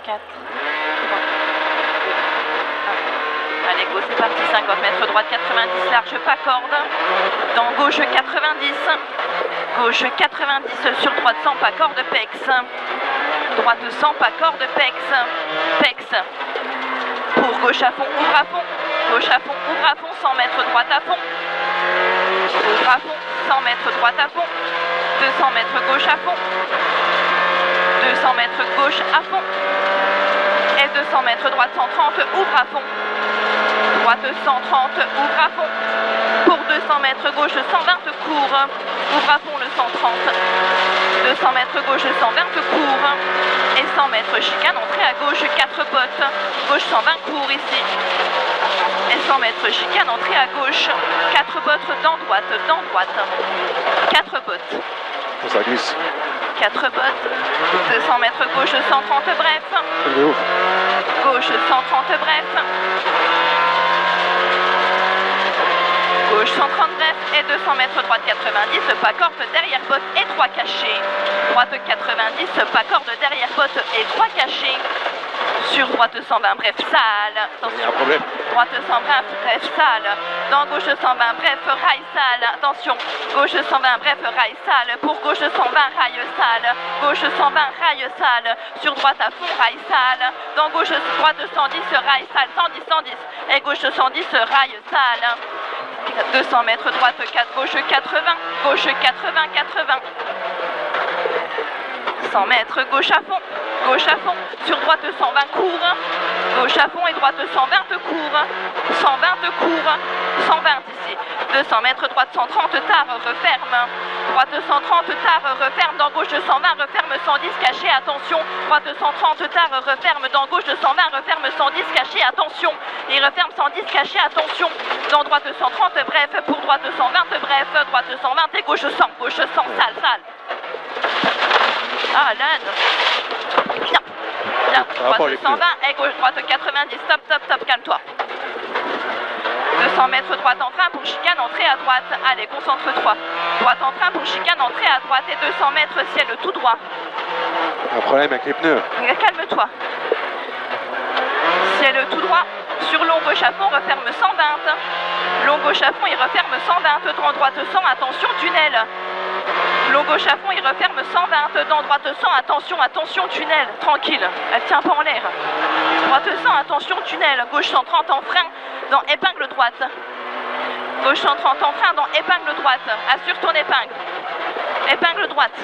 4, 3, 2, 1. Allez, go, c'est parti, 50 mètres, droite 90, large, pas corde. Dans gauche 90, gauche 90, sur droite 100, pas corde, pex. Droite 100, pas corde, pex. Pex. Pour gauche à fond, ouvre à fond. Gauche à fond, ouvre à fond, 100 mètres, droite à fond. Ouvre à fond, 100 mètres, droite à fond. 200 mètres, gauche à fond. 200 mètres, gauche à fond. Et 200 mètres, droite 130, ouvre à fond. Droite 130, ouvre à fond. Pour 200 mètres, gauche 120, court. Ouvre à fond le 130. 200 mètres, gauche 120, court. Et 100 mètres, chicane, entrée à gauche, 4 potes. Gauche 120, court ici. Et 100 mètres, chicane, entrée à gauche. 4 bottes dans droite, 4 bottes. Ça glisse. 4 bottes. 200 mètres, gauche 130, bref. Gauche 130, bref. Gauche 130, bref. Et 200 mètres, droite 90, pas corde, derrière botte et 3 cachés. Droite 90, pas corde, derrière botte et 3 cachés. Sur droite 120, bref, sale. Attention. Droite 120, bref, sale. Dans gauche 120, bref, rail sale. Attention. Gauche 120, bref, rail sale. Pour gauche 120, rail sale. Gauche 120, rail sale. Sur droite à fond, rail sale. Dans gauche, droite 110, rail sale. 110, 110. Et gauche 110, rail sale. 200 mètres, droite 4, gauche 80. Gauche 80, 80. 100 mètres, gauche à fond. Gauche à fond, sur droite 120 court, gauche à fond et droite 120 court, 120 court, 120 ici, 200 mètres, droite 130, tard, referme, droite 130, tard, referme, dans gauche 120, referme 110, caché, attention, droite 130, tard, referme, dans gauche 120, referme 110, caché, attention, et referme 110, caché, attention, dans droite 130, bref, pour droite 120, bref, droite 120 et gauche 100, sale, sale. Ah, l'âne. Bien. Bien. Droite 120 et gauche, droite 90. Stop, stop, stop, calme-toi. 200 mètres, droite en frein pour chicane, entrée à droite. Allez, concentre-toi. Droite en frein pour chicane, entrée à droite. Et 200 mètres, ciel tout droit. Un problème avec les pneus. Calme-toi. Ciel tout droit. Sur long gauche à fond, referme 120. Long gauche à fond, il referme 120. Dans droite 100, attention, tunnel. Long gauche à fond, il referme 120, dans droite 100, attention, attention, tunnel, tranquille, elle tient pas en l'air. Droite 100, attention, tunnel, gauche 130 en frein, dans épingle droite. Gauche 130 en frein, dans épingle droite, assure ton épingle. Épingle droite.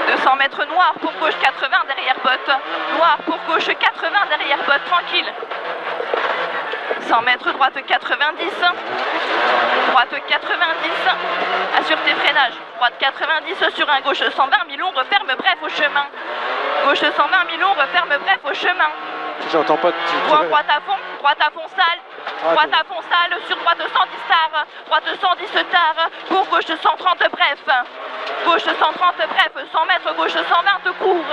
200 mètres noir pour gauche 80 derrière botte. Noir pour gauche 80 derrière botte, tranquille. 100 mètres, droite 90, droite 90, assure tes freinages, droite 90 sur un gauche 120, mi-long, referme bref au chemin, gauche 120, mi-long, referme bref au chemin, j'entends pas, droite à fond sale, droite à fond sale, sur droite 110 tard, droite 110 tard, pour gauche 130 bref, gauche 130 bref, 100 mètres, gauche 120 court,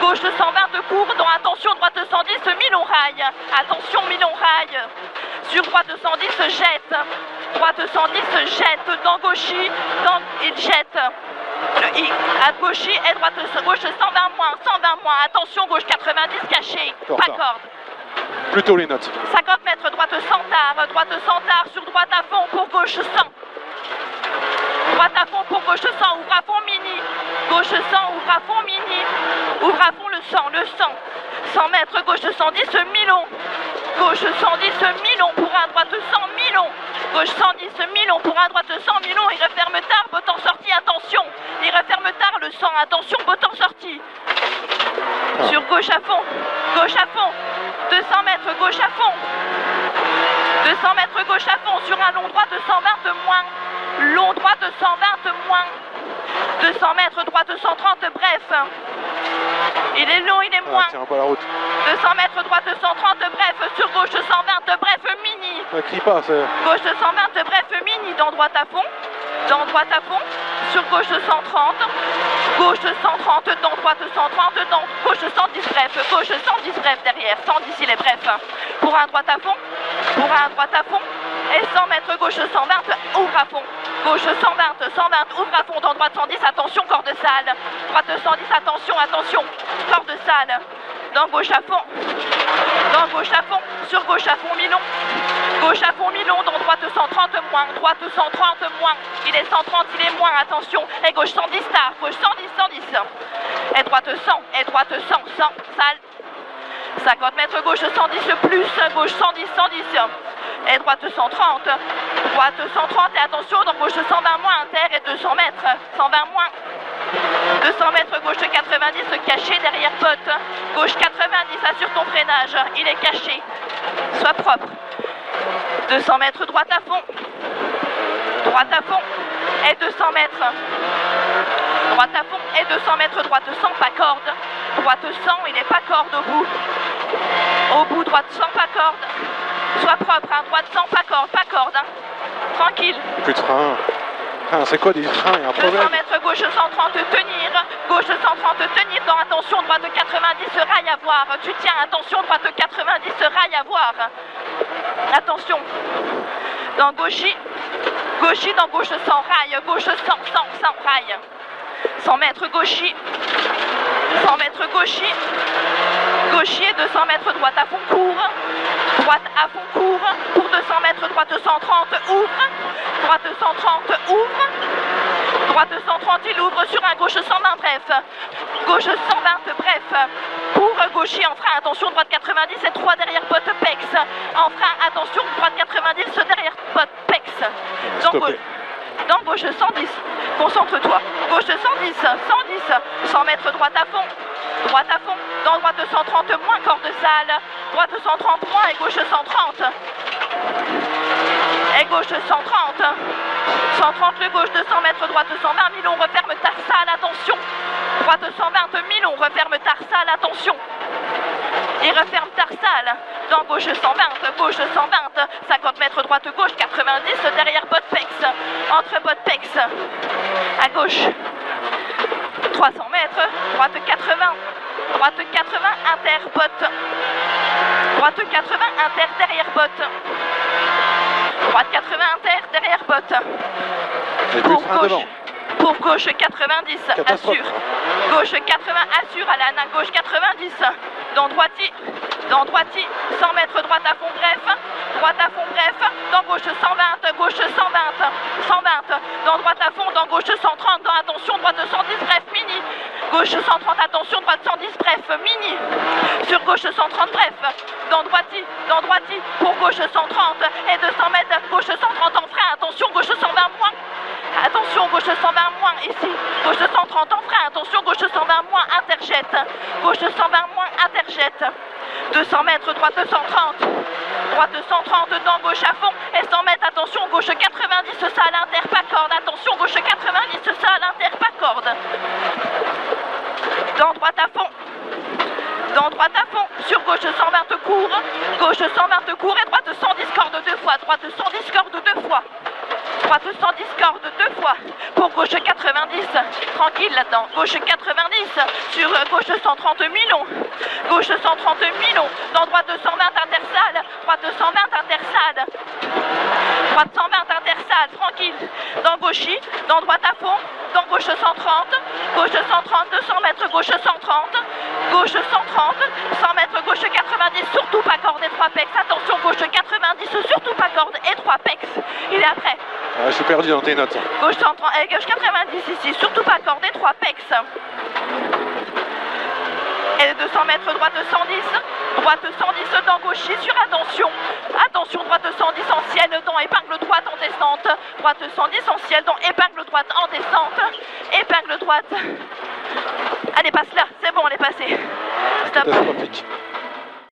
gauche 120 court, dans attention, droite 110, mi-long rail, attention, mi-long rail, sur droite 110 jette, droite 110 jette, dans gauchy, il jette, à gauchy et droite gauche 120 moins, attention, gauche 90 caché, pas corde. Plutôt les notes. 50 mètres, droite 100 tard, sur droite à fond pour gauche 100. Droite à fond pour gauche 100, ouvre à fond mini. Gauche 100, ouvre à fond mini. Ouvre à fond le 100. 100 mètres, gauche 110, mi-long. Gauche 110, mi-long pour un droite 100, mi-long. Gauche 110, mi-long pour un droite 100, mi-long. Il referme tard, botte en sortie, attention. Il referme tard le 100, attention, botte en sortie. Sur gauche à fond. 200 mètres, gauche à fond. 200 mètres, gauche à fond sur un long droit de 120 moins. Long droit de 120 moins. 200 mètres, droite 130, bref. Il est long, il est moins. Tiens pas la route. 200 mètres, droite 130, bref. Sur gauche 120, bref, mini. Ne crie pas, c'est... Gauche 120, bref, mini. Dans droite à fond. Dans droite à fond. Sur gauche 130. Gauche 130, dans droite 130. Dans gauche 110, bref. Gauche 110, bref, derrière. 110, il est bref. Pour un droite à fond. Et 100 mètres, gauche 120. Ouvre à fond. gauche 120, 120, ouvre à fond dans droite 110, attention, corde sale, droite 110, attention, attention, corde sale, dans gauche à fond, sur gauche à fond Milon, gauche à fond Milon, dans droite 130 moins, droite 130 moins, il est 130, il est moins, attention, et gauche 110 tard, gauche 110, 110, et droite 100, 100, sale, 50 mètres gauche 110 plus, gauche 110, 110, et droite 130, et attention, dans gauche 120 moins, inter, et 200 mètres, 120 moins, 200 mètres gauche 90, caché derrière pote, gauche 90, assure ton freinage, il est caché, sois propre, 200 mètres droite à fond, et 200 mètres, droite à fond, et 200 mètres droite 100, pas corde, droite 100, il n'est pas corde au bout, droite 100, pas corde, sois propre, hein, droite 100, pas corde, hein. Tranquille. Plus de frein. Ah, c'est quoi des freins? Il y a un 200 problème. mètres gauche 130, tenir, gauche 130, tenir, dans attention, droite 90, rail à voir, tu tiens, attention, droite 90, rail à voir, attention, dans gauchy, dans gauche 100, rail, gauche 100, rail, 100 mètres gauchy, 100 mètres gauchy, et 200 mètres droite à fond court, pour 200 mètres droite 130, ouvre, droite 130, ouvre, droite 130, il ouvre sur un gauche 120, bref, gauche 120, bref, pour gauchy en frein, attention, droite 90 et 3 derrière pote pex, en frein, attention, droite 90 derrière pote pex, dans gauche 110, concentre-toi, gauche 110, 100 mètres droite à fond, dans droite 130 moins, corde sale, droite 130 moins et gauche 130, le gauche 200 mètres, droite 120, Milon, referme tarsale, attention, droite 120, Milon, referme tarsale, attention, et referme tarsale, dans gauche 120, 50 mètres droite gauche, 90, derrière bot pex, entre bot pex, à gauche, 300 mètres, droite 80, inter, bot, droite 80, inter, derrière bot, droite 80, inter, derrière bot, pour gauche 90, assure, gauche 80, assure, Alana, gauche 90, dans droiti, 100 mètres droite à fond bref, dans gauche 120, dans droite à fond, dans gauche 130, dans attention, droite 110, bref, mini, gauche 130, attention, droite 110, bref, mini, sur gauche 130, bref, dans droiti, pour gauche 130, et 200 mètres, gauche 130 en frein, attention, gauche 120 moins, attention, gauche 120 moins, ici, gauche 130 en frein, attention, gauche 120 moins, interjette, gauche 120 moins, interjette, 200 mètres, droite 130, dans gauche à fond, et 100 mètres, attention, gauche 90, ça à l'inter, pas corde, attention, gauche 90, ça à l'inter, pas corde, dans droite à fond, sur gauche 120 court, et droite 110 corde 2 fois, droite 110 corde 2 fois, pour gauche 90, tranquille là-dedans, gauche 90, sur gauche 130 Milon, dans droite 120 intersale, droite 120 intersale, tranquille, dans gauchy, dans droite à fond, dans gauche 130, 200 mètres, gauche 130, 100 mètres, gauche 90, surtout pas corde et 3 pex, attention, gauche 90, surtout pas corde et 3 pex, il est après. Ah, je suis perdu dans tes notes. Gauche 130, gauche 90 ici, surtout pas corde et 3 pex. Et 200 mètres, droite 110, dans gauchy sur attention, droite 110 en ciel, dans épingle droite en descente, droite 110 en ciel, dans épingle droite en descente, épingle droite. Allez, passe là, c'est bon, on est passé. Stop. Catastrophique.